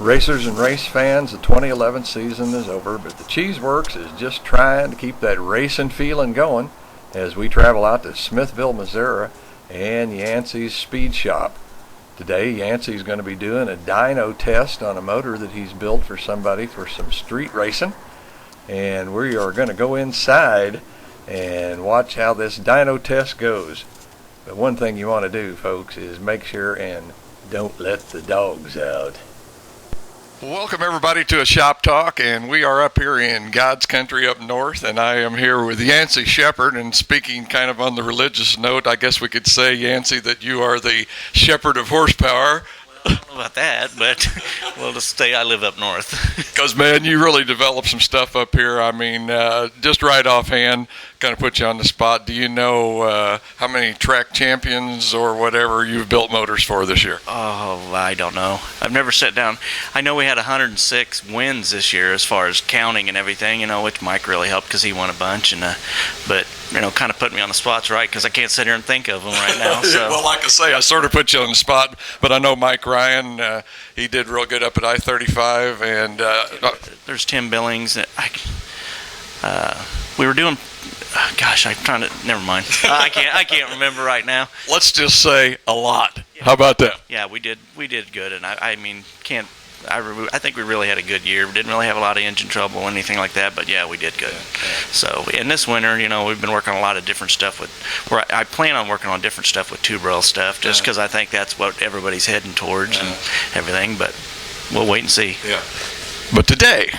Racers and race fans, the 2011 season is over, but the Cheese Works is just trying to keep that racing feeling going as we travel out to Smithville, Missouri, and Yancy's Speed Shop. Today, Yancy's going to be doing a dyno test on a motor that he's built for somebody for some street racing, and we are going to go inside and watch how this dyno test goes. But one thing you want to do, folks, is make sure and don't let the dogs out. Welcome everybody to a shop talk, and we are up here in God's country up north, and I am here with Yancy Shepherd. And speaking kind of on the religious note, I guess we could say, Yancy, that you are the shepherd of horsepower. Well, I don't know about that, but we'll just say I live up north. Because, man, you really developed some stuff up here. I mean, just right offhand, kind of put you on the spot. Do you know how many track champions or whatever you've built motors for this year? Oh, I don't know. I've never sat down. I know we had 106 wins this year as far as counting and everything, which Mike really helped because he won a bunch. But, kind of put me on the spot's right because I can't sit here and think of them right now. So. Well, like I say, I sort of put you on the spot, but I know Mike Ryan, he did real good up at I-35. And there's Tim Billings. We were doing... Gosh, I'm trying to. Never mind. I can't remember right now. Let's just say a lot. Yeah. How about that? Yeah, we did good, and I think we really had a good year. We didn't really have a lot of engine trouble or anything like that, but yeah, we did good. Yeah. So in this winter, we've been working on a lot of different stuff I plan on working on different stuff with tube rail stuff, just because I think that's what everybody's heading towards and everything. But we'll wait and see. Yeah. But today,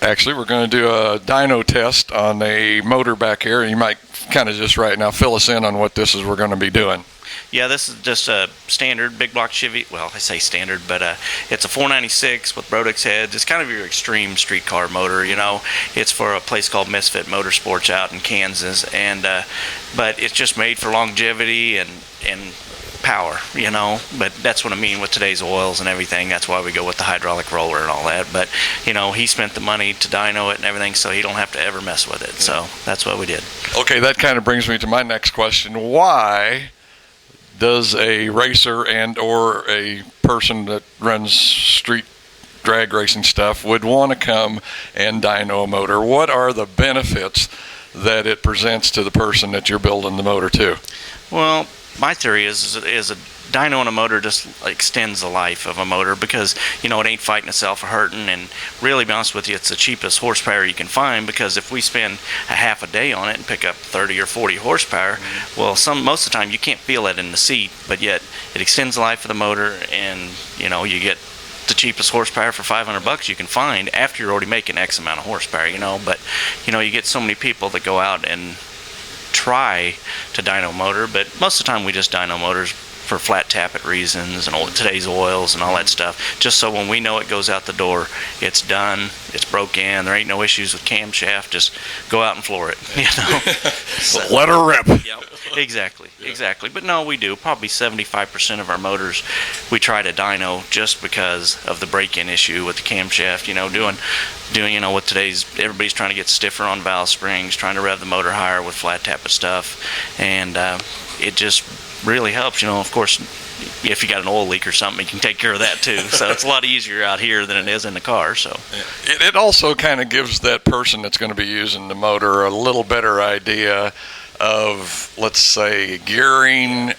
actually, we're going to do a dyno test on a motor back here, and you might kind of just right now fill us in on what this is we're going to be doing. Yeah, this is just a standard big block Chevy. Well, I say standard, but it's a 496 with Brodix heads. It's kind of your extreme street car motor, It's for a place called Misfit Motorsports out in Kansas, and but it's just made for longevity and power, but that's what I mean with today's oils and everything. That's why we go with the hydraulic roller and all that. But he spent the money to dyno it and everything, so he don't have to ever mess with it. So that's what we did. Okay, that kind of brings me to my next question. Why does a racer and or a person that runs street drag racing stuff would want to come and dyno a motor? What are the benefits that it presents to the person that you're building the motor to? Well, my theory is a dyno on a motor just extends the life of a motor because, it ain't fighting itself or hurting. And really, to be honest with you, it's the cheapest horsepower you can find, because if we spend a half a day on it and pick up 30 or 40 horsepower, well, most of the time you can't feel it in the seat, but yet it extends the life of the motor, and, you get the cheapest horsepower for $500 you can find after you're already making X amount of horsepower, But, you get so many people that go out and try to dyno motor, but most of the time we just dyno motors for flat tappet reasons and today's oils and all that stuff, just so when we know it goes out the door, it's done, it's broke in, there ain't no issues with camshaft, just go out and floor it, So, let her rip. Yep, exactly. But no, we do. Probably 75% of our motors we try to dyno just because of the break-in issue with the camshaft, doing what everybody's trying to get stiffer on valve springs, trying to rev the motor higher with flat tappet stuff, and it just really helps. Of course, if you got an oil leak or something, you can take care of that too. So it's a lot easier out here than it is in the car. So it also kind of gives that person that's going to be using the motor a little better idea of, let's say, gearing,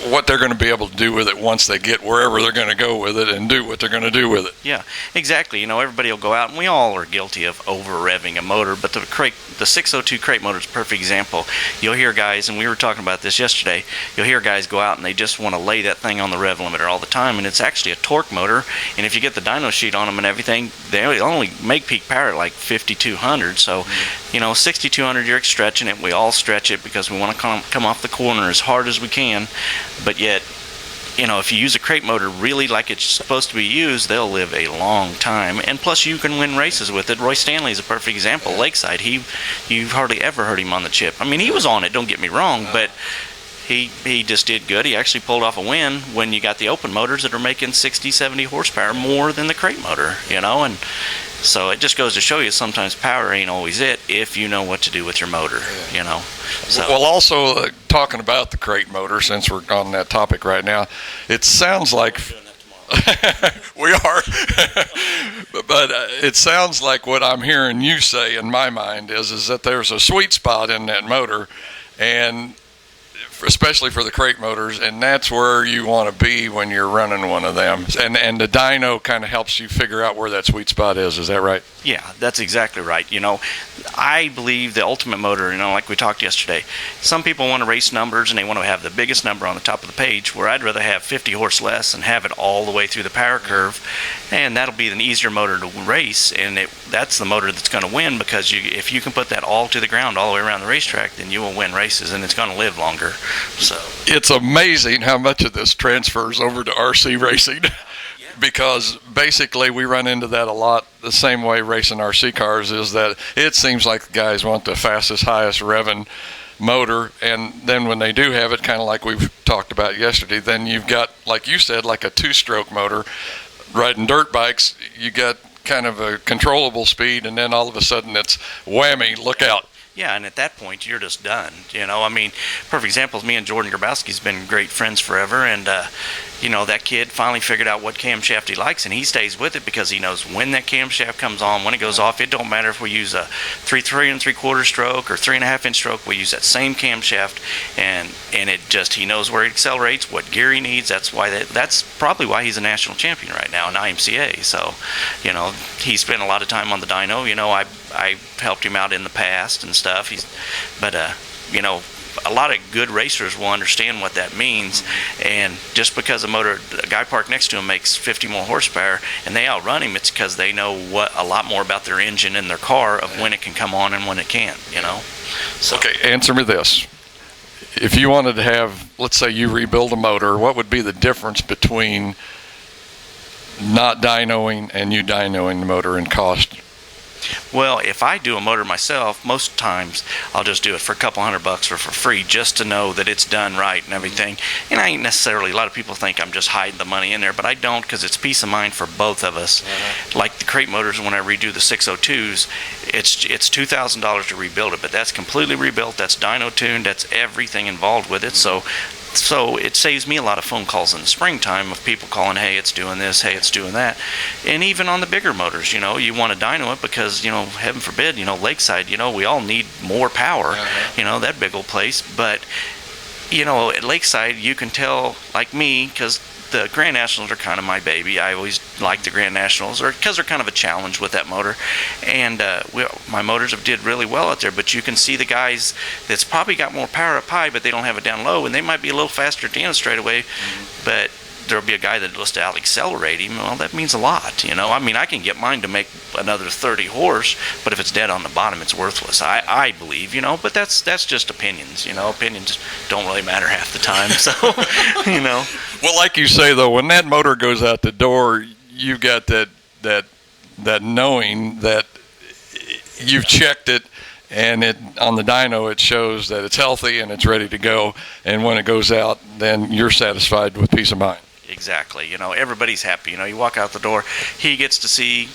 what they're going to be able to do with it once they get wherever they're going to go with it and do what they're going to do with it. Yeah, exactly. Everybody will go out, and we all are guilty of over-revving a motor, but the 602 crate motor is a perfect example. You'll hear guys, and we were talking about this yesterday, you'll hear guys go out and they just want to lay that thing on the rev limiter all the time, and it's actually a torque motor, and if you get the dyno sheet on them and everything, they only make peak power at like 5,200, so 6,200 you're stretching it. We all stretch it because we want to come off the corner as hard as we can. But yet, if you use a crate motor really like it's supposed to be used, they'll live a long time. And plus, you can win races with it. Roy Stanley is a perfect example. Lakeside, you've hardly ever heard him on the chip. I mean, he was on it, don't get me wrong, but he just did good. He actually pulled off a win when you got the open motors that are making 60, 70 horsepower more than the crate motor, and so it just goes to show you sometimes power ain't always it if you know what to do with your motor, So. Well, also talking about the crate motor, since we're on that topic right now, it sounds like We are. But it sounds like what I'm hearing you say in my mind is that there's a sweet spot in that motor, and especially for the crate motors, and that's where you want to be when you're running one of them. And the dyno kind of helps you figure out where that sweet spot is. Is that right? Yeah, that's exactly right. I believe the ultimate motor, like we talked yesterday, some people want to race numbers and they want to have the biggest number on the top of the page, where I'd rather have 50 horse less and have it all the way through the power curve, and that'll be an easier motor to race, and that's the motor that's going to win, because if you can put that all to the ground all the way around the racetrack, then you will win races, and it's going to live longer. So it's amazing how much of this transfers over to RC racing. Because basically we run into that a lot the same way racing RC cars, is that it seems like the guys want the fastest, highest revving motor, and then when they do have it, kind of like we've talked about yesterday, then you've got, like you said, like a two-stroke motor. Riding dirt bikes, you got kind of a controllable speed, and then all of a sudden it's whammy, look out. Yeah, and at that point, you're just done. Perfect example is me and Jordan Grabowski's been great friends forever, and that kid finally figured out what camshaft he likes, and he stays with it because he knows when that camshaft comes on, when it goes off. It don't matter if we use a 3 3/4 stroke or 3.5 inch stroke. We use that same camshaft, and he knows where it accelerates, what gear he needs. That's probably why he's a national champion right now in IMCA. So, he spent a lot of time on the dyno. I helped him out in the past and stuff. A lot of good racers will understand what that means, and just because a guy parked next to him makes 50 more horsepower and they outrun him, it's because they know a lot more about their engine and their car, of when it can come on and when it can't. So. Okay, answer me this. If you wanted to have, let's say you rebuild a motor, what would be the difference between not dynoing and you dynoing the motor in cost? Well, if I do a motor myself, most times I'll just do it for a couple $100 or for free, just to know that it's done right and everything. And I ain't necessarily, a lot of people think I'm just hiding the money in there, but I don't, because it's peace of mind for both of us. Like the crate motors, when I redo the 602s, it's $2,000 to rebuild it, but that's completely rebuilt, that's dyno tuned, that's everything involved with it. So it saves me a lot of phone calls in the springtime of people calling, hey, it's doing this, hey, it's doing that. And even on the bigger motors, you want to dyno it because, heaven forbid, Lakeside, we all need more power, that big old place. But, at Lakeside, you can tell, like me, because the Grand Nationals are kind of my baby. I always like the Grand Nationals, because they're kind of a challenge with that motor. And my motors did really well out there, but you can see the guys that's probably got more power up high, but they don't have it down low, and they might be a little faster at the end straightaway, but there'll be a guy that just out accelerate him. Well, that means a lot, I can get mine to make another 30 horse, but if it's dead on the bottom, it's worthless. I believe, but that's just opinions. Opinions don't really matter half the time. So, Well, like you say though, when that motor goes out the door, you've got that knowing that you've checked it, and on the dyno it shows that it's healthy and it's ready to go. And when it goes out, then you're satisfied with peace of mind. Exactly. Everybody's happy. You walk out the door, he gets to see,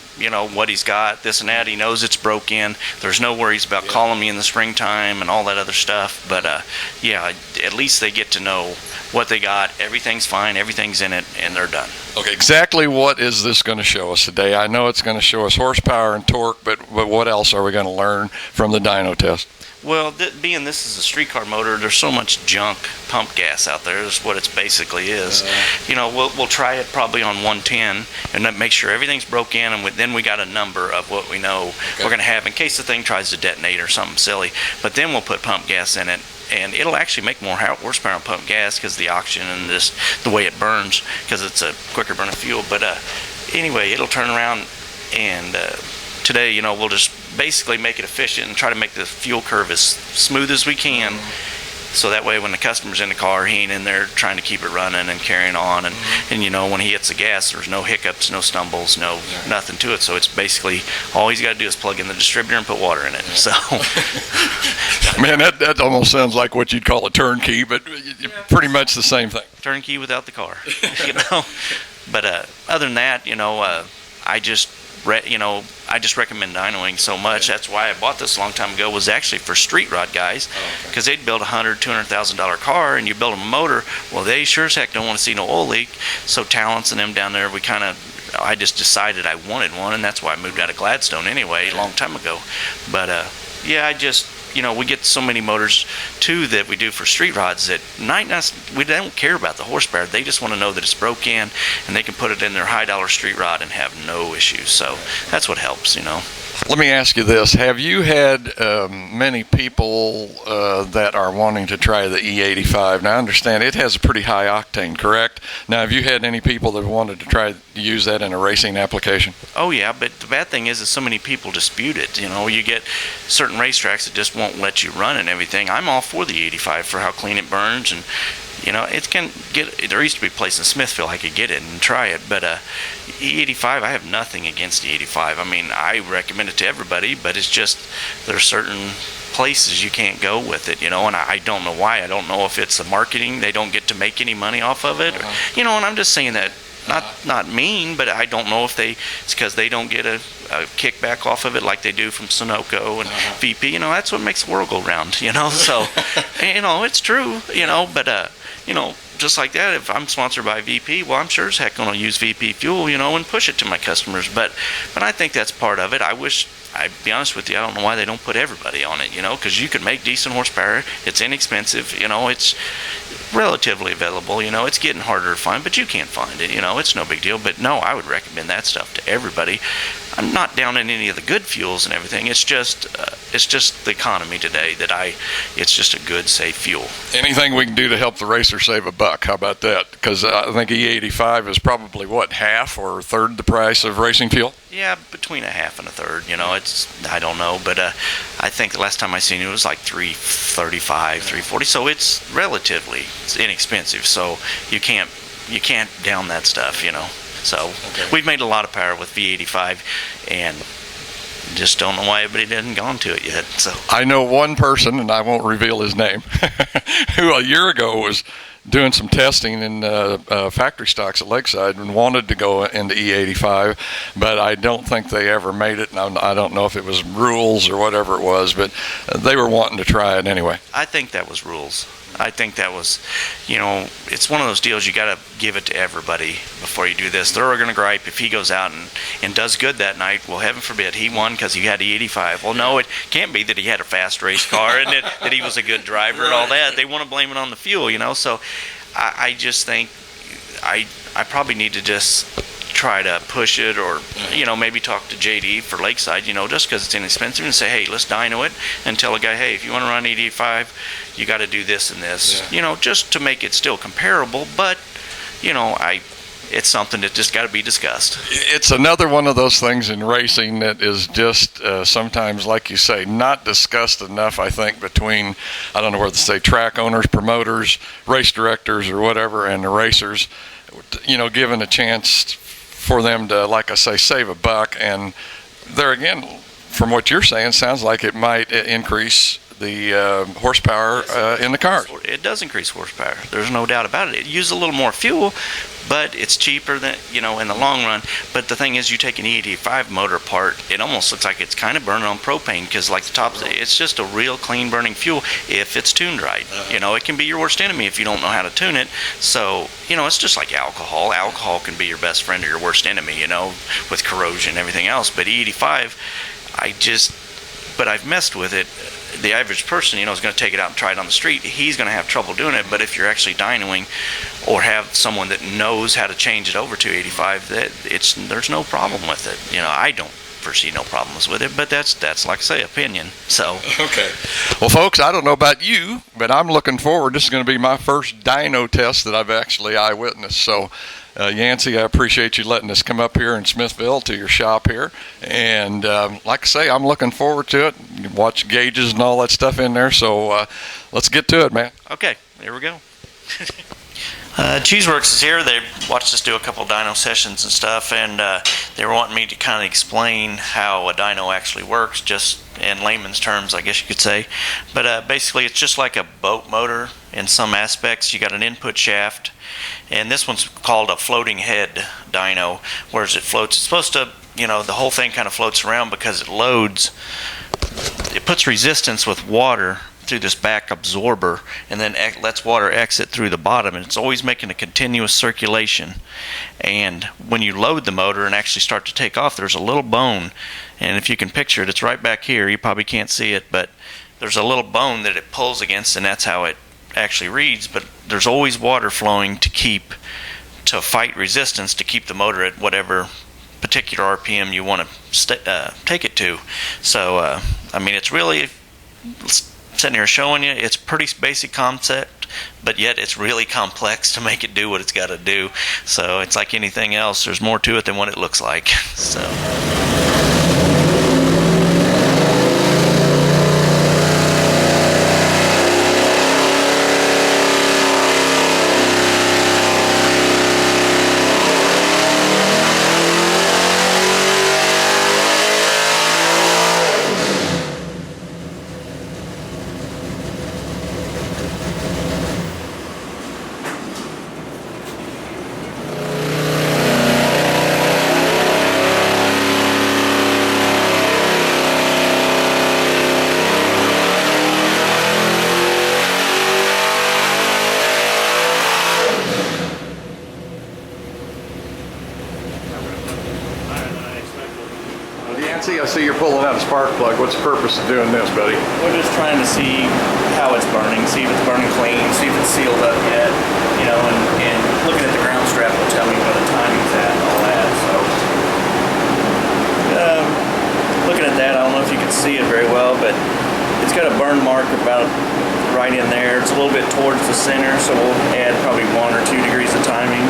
what he's got, this and that. He knows it's broke in. There's no worries about calling me in the springtime and all that other stuff. But, at least they get to know what they got. Everything's fine. Everything's in it, and they're done. Okay, exactly what is this going to show us today? I know it's going to show us horsepower and torque, but what else are we going to learn from the dyno test? Well, being this is a streetcar motor, there's so much junk pump gas out there. That's what it basically is. We'll try it probably on 110 and then make sure everything's broke in, and then we got a number of what we know we're going to have in case the thing tries to detonate or something silly. But then we'll put pump gas in it, and it'll actually make more horsepower on pump gas because the oxygen and the way it burns, because it's a quicker burn of fuel. But anyway, it'll turn around, and today, we'll just basically make it efficient and try to make the fuel curve as smooth as we can, so that way when the customer's in the car, he ain't in there trying to keep it running and carrying on, and when he hits the gas, there's no hiccups, no stumbles, nothing to it. So it's basically all he's got to do is plug in the distributor and put water in it. So man, that almost sounds like what you'd call a turnkey, but pretty much the same thing. Turnkey without the car. But other than that, I just recommend dynoing so much. That's why I bought this a long time ago, was actually for street rod guys, because they'd build $100,000-$200,000 car, and you build them a motor. Well, they sure as heck don't want to see no oil leak. So Talents and them down there, I just decided I wanted one, and that's why I moved out of Gladstone anyway a long time ago. But we get so many motors too that we do for street rods that we don't care about the horsepower. They just want to know that it's broke in, and they can put it in their high dollar street rod and have no issues. So that's what helps. Let me ask you this. Have you had many people that are wanting to try the E85? Now, I understand it has a pretty high octane, correct? Now, have you had any people that wanted to try to use that in a racing application? Oh, yeah, but the bad thing is that so many people dispute it. You get certain racetracks that just won't let you run and everything. I'm all for the E85 for how clean it burns, and it can get. There used to be a place in Smithville I could get it and try it, but E85, I have nothing against the E85. I mean, I recommend it to everybody, but it's just there's certain places you can't go with it, and I don't know why. I don't know if it's the marketing; they don't get to make any money off of it, and I'm just saying that. Not mean, but I don't know if it's because they don't get a kickback off of it like they do from Sunoco and VP. That's what makes the world go round. So it's true. But just like that, if I'm sponsored by VP, well, I'm sure as heck going to use VP fuel, and push it to my customers. But I think that's part of it. I'd be honest with you, I don't know why they don't put everybody on it, because you can make decent horsepower. It's inexpensive, it's relatively available, it's getting harder to find, but you can't find it, it's no big deal. But no, I would recommend that stuff to everybody. I'm not down in any of the good fuels and everything. It's just the economy today it's just a good, safe fuel. Anything we can do to help the racer save a buck, how about that? Because I think E85 is probably, half or a third the price of racing fuel? Yeah, between a half and a third, I don't know, but I think the last time I seen it was like $335, $340, so it's relatively inexpensive, so you can't down that stuff, So We've made a lot of power with V85, and just don't know why everybody hasn't gone to it yet. So I know one person, and I won't reveal his name, who a year ago was doing some testing in factory stocks at Lakeside and wanted to go into E85, but I don't think they ever made it. And I don't know if it was rules or whatever it was, but they were wanting to try it anyway. I think that was rules. I think that was, it's one of those deals you got to give it to everybody before you do this. They're going to gripe if he goes out and does good that night. Well, heaven forbid, he won because he had the 85. Well, no, it can't be that he had a fast race car and that he was a good driver and all that. They want to blame it on the fuel, So I just think I probably need to just try to push it, or maybe talk to JD for Lakeside, just because it's inexpensive, and say, hey, let's dyno it, and tell a guy, hey, if you want to run 85, you got to do this and this, just to make it still comparable. But it's something that just got to be discussed. It's another one of those things in racing that is just sometimes, like you say, not discussed enough, I think, between, I don't know whether to say track owners, promoters, race directors, or whatever, and the racers, given a chance for them to, like I say, save a buck. And there again, from what you're saying, sounds like it might increase the horsepower in the cars. It does increase horsepower. There's no doubt about it. It uses a little more fuel, but it's cheaper than, in the long run. But the thing is, you take an E85 motor apart, it almost looks like it's kind of burning on propane, because like the top, it's just a real clean burning fuel if it's tuned right. It can be your worst enemy if you don't know how to tune it. So, it's just like alcohol. Alcohol can be your best friend or your worst enemy, with corrosion and everything else. But E85, but I've messed with it. The average person, is going to take it out and try it on the street. He's going to have trouble doing it. But if you're actually dynoing, or have someone that knows how to change it over to 85, there's no problem with it. I don't foresee no problems with it. But that's like I say, opinion. So okay. Well, folks, I don't know about you, but I'm looking forward. This is going to be my first dyno test that I've actually eyewitnessed. So. Yancy, I appreciate you letting us come up here in Smithville to your shop here. And like I say, I'm looking forward to it. You can watch gauges and all that stuff in there. So let's get to it, man. Okay, here we go. Cheeseworks is here. They watched us do a couple dyno sessions and stuff, and they were wanting me to kind of explain how a dyno actually works, just in layman's terms, I guess you could say. But basically, it's just like a boat motor in some aspects. You got an input shaft, and this one's called a floating head dyno, whereas it floats. It's supposed to the whole thing kind of floats around because it loads. It puts resistance with water through this back absorber, and then lets water exit through the bottom, and it's always making a continuous circulation. And when you load the motor and actually start to take off, there's a little bone, and if you can picture it, it's right back here. You probably can't see it, but there's a little bone that it pulls against, and that's how it actually reads. But there's always water flowing to fight resistance, to keep the motor at whatever particular RPM you want to take it to. So it's really, sitting here showing you, it's pretty basic concept, but yet it's really complex to make it do what it's got to do. So it's like anything else, there's more to it than what it looks like. So Yancy, I see you're pulling out a spark plug. What's the purpose of doing this, buddy? we're just trying to see how it's burning, see if it's burning clean, see if it's sealed up yet, and looking at the ground strap will tell me where the timing's at and all that. So looking at that, I don't know if you can see it very well, but it's got a burn mark about right in there. It's a little bit towards the center, so we'll add probably 1 or 2 degrees of timing.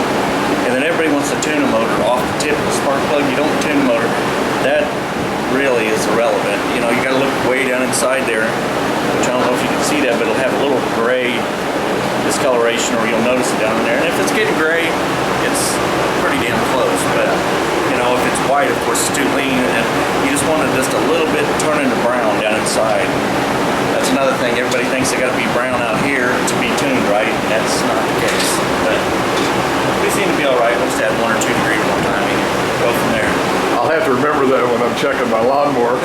And then everybody wants to tune a motor off the tip of the spark plug. You don't tune the motor. That really is irrelevant. You got to look way down inside there, which I don't know if you can see that, but it'll have a little gray discoloration, or you'll notice it down in there. And if it's getting gray, it's pretty damn close. But if it's white, of course, it's too lean, and you just want it just a little bit turning to brown down inside. That's another thing. Everybody thinks they got to be brown out here to be tuned right. That's not the case. But we seem to be all right. We'll just add 1 or 2 degrees more timing. Go from there. I'll have to remember that when I'm checking my lawnmower.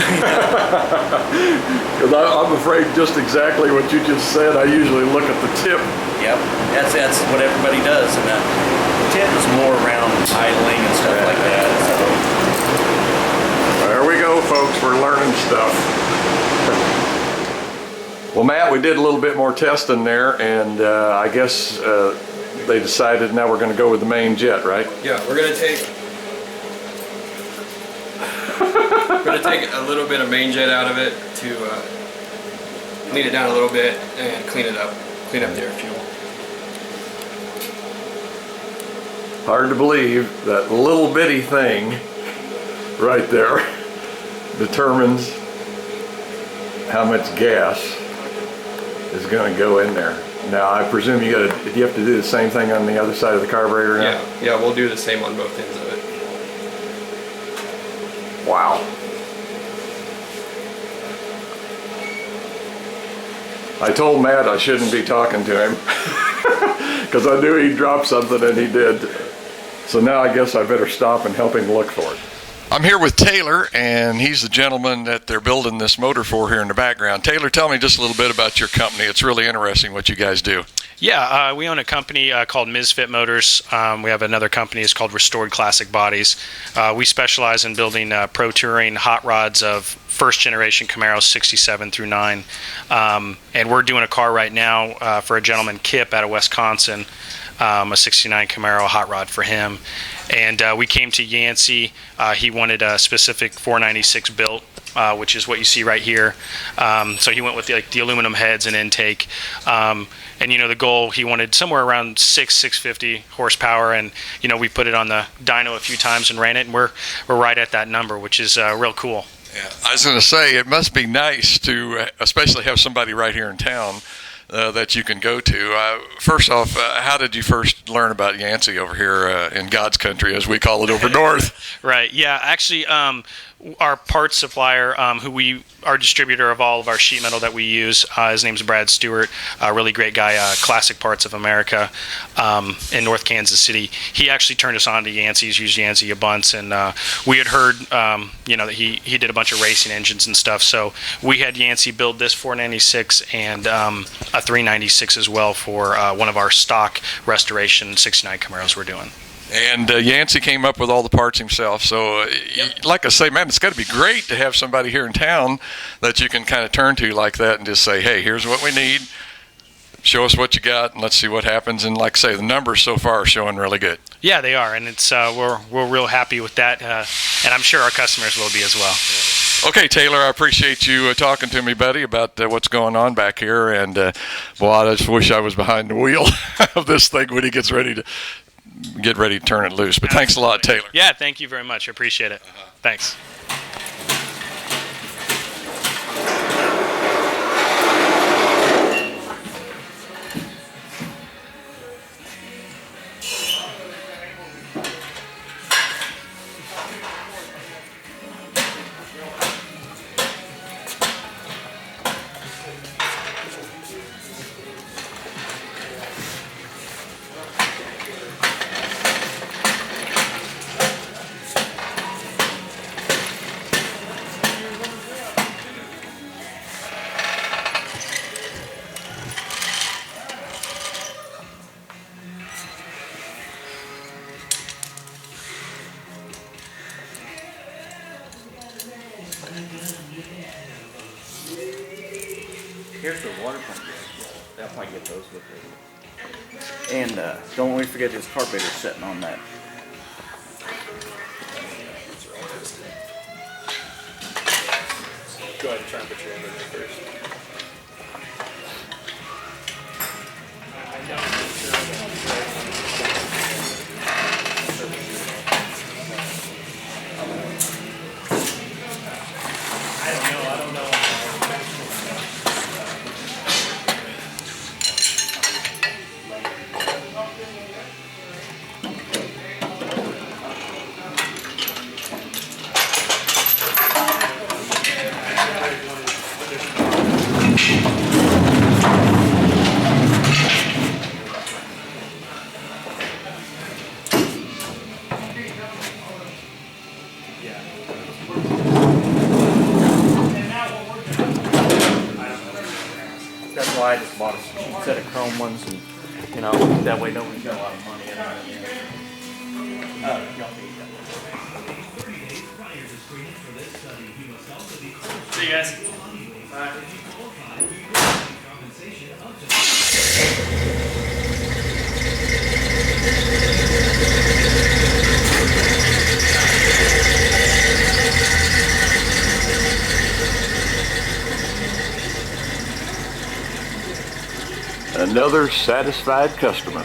Because I'm afraid just exactly what you just said. I usually look at the tip. Yep, that's what everybody does, and the tip is more around idling and stuff like that. So there we go, folks. We're learning stuff. Well, Matt, we did a little bit more testing there, and I guess they decided now we're going to go with the main jet, right? Yeah, we're going to take a little bit of main jet out of it to clean it down a little bit and clean up the air fuel. Hard to believe that little bitty thing right there determines how much gas is going to go in there. Now, I presume you have to do the same thing on the other side of the carburetor now? Yeah, we'll do the same on both ends of it. Wow. I told Matt I shouldn't be talking to him because I knew he'd drop something, and he did. So now I guess I better stop and help him look for it. I'm here with Taylor, and he's the gentleman that they're building this motor for here in the background. Taylor, tell me just a little bit about your company. It's really interesting what you guys do. Yeah, we own a company called Misfit Motors. We have another company. It's called Restored Classic Bodies. We specialize in building pro touring hot rods of first generation Camaros 67 through 9. And we're doing a car right now for a gentleman, Kip, out of Wisconsin, a 69 Camaro hot rod for him. And we came to Yancy. He wanted a specific 496 built, which is what you see right here. So he went with the aluminum heads and intake. And the goal, he wanted somewhere around 650 horsepower, and we put it on the dyno a few times and ran it, and we're right at that number, which is real cool. Yeah, I was going to say, it must be nice to especially have somebody right here in town that you can go to. First off, how did you first learn about Yancy over here in God's country, as we call it over north? Right. Yeah. Actually, our parts supplier, who we our distributor of all of our sheet metal that we use. His name's Brad Stewart, a really great guy, Classic Parts of America in North Kansas City. He actually turned us on to Yancy. He's used Yancy a bunch, and we had heard, that he did a bunch of racing engines and stuff. So we had Yancy build this 496 and a 396 as well for one of our stock restoration 69 Camaros we're doing. And Yancy came up with all the parts himself. So, like I say, man, it's got to be great to have somebody here in town that you can kind of turn to like that and just say, hey, here's what we need. Show us what you got, and let's see what happens. And like I say, the numbers so far are showing really good. Yeah, they are, and it's we're real happy with that, and I'm sure our customers will be as well. Okay, Taylor, I appreciate you talking to me, buddy, about what's going on back here. And, well, I just wish I was behind the wheel of this thing when he gets ready to turn it loose. But thanks a lot, Taylor. Yeah, thank you very much. I appreciate it. Thanks. Here's the water pump. I'll probably get those with it. And don't we forget this carburetor sitting on that. Go ahead and try and put your end in there first. I don't know. That's why I just bought a set of chrome ones, and that way nobody's got a lot of money in it. See you guys. Bye. Another satisfied customer.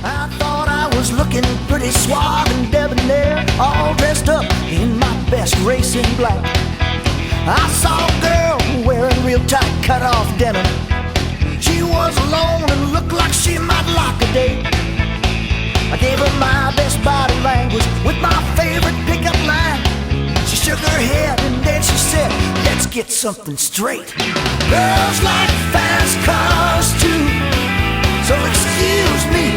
I thought I was looking pretty suave and debonair, all dressed up in my best racing black. I saw a girl wearing real tight cut-off denim. She was alone and looked like she might like a date. I gave her my best body language with my favorite pickup line. She shook her head and then she said, let's get something straight. Girls like fast cars too, so excuse me